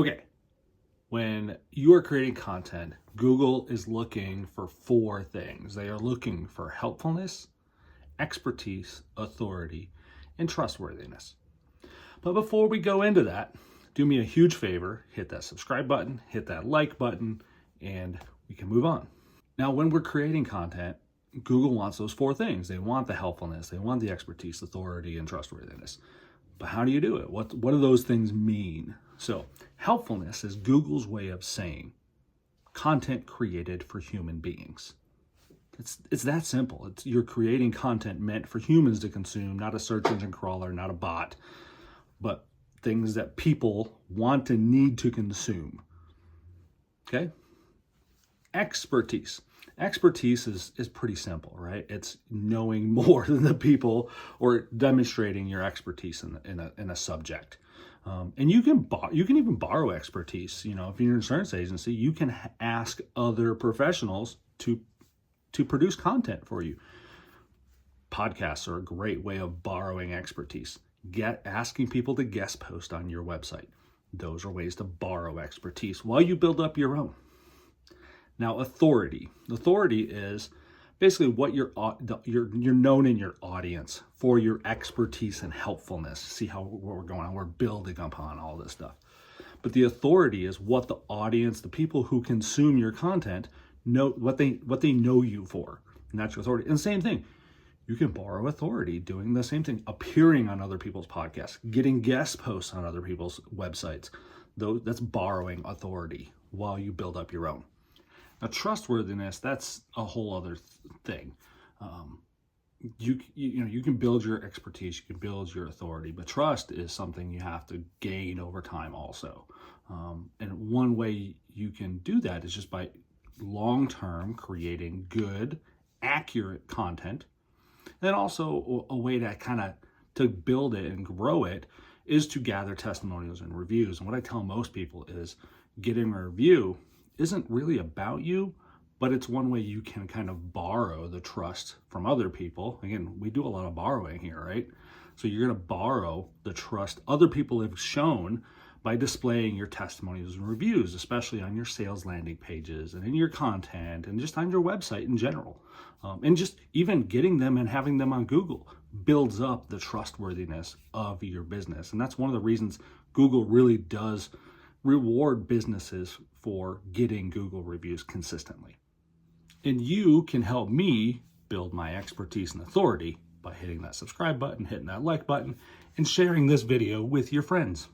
Okay, when you are creating content, Google is looking for 4 things. They are looking for helpfulness, expertise, authority, and trustworthiness. But before we go into that, do me a huge favor, hit that subscribe button, hit that like button, and we can move on. Now, when we're creating content, Google wants those 4 things. They want the helpfulness, they want the expertise, authority, and trustworthiness. But how do you do it? What do those things mean? So helpfulness is Google's way of saying content created for human beings. It's that simple. You're creating content meant for humans to consume, not a search engine crawler, not a bot, but things that people want and need to consume. Okay? Expertise. Expertise is pretty simple, right? It's knowing more than the people or demonstrating your expertise in a subject. And you can even borrow expertise. You know, if you're an insurance agency, you can ask other professionals to produce content for you. Podcasts are a great way of borrowing expertise. Asking people to guest post on your website. Those are ways to borrow expertise while you build up your own. Now, authority. Authority is basically what you're known in your audience for your expertise and helpfulness. See what we're going on? We're building upon all this stuff. But the authority is what the audience, the people who consume your content, know what they know you for. And that's your authority. And the same thing. You can borrow authority doing the same thing, appearing on other people's podcasts, getting guest posts on other people's websites. That's borrowing authority while you build up your own. Now, trustworthiness, that's a whole other thing. You can build your expertise, you can build your authority, but trust is something you have to gain over time also. And one way you can do that is just by long-term creating good, accurate content. Then also a way to build it and grow it is to gather testimonials and reviews. And what I tell most people is getting a review isn't really about you, but it's one way you can kind of borrow the trust from other people. Again, we do a lot of borrowing here, right? So you're going to borrow the trust other people have shown by displaying your testimonials and reviews, especially on your sales landing pages and in your content and just on your website in general. And just even getting them and having them on Google builds up the trustworthiness of your business. And that's one of the reasons Google really does reward businesses for getting Google reviews consistently. And you can help me build my expertise and authority by hitting that subscribe button, hitting that like button, and sharing this video with your friends.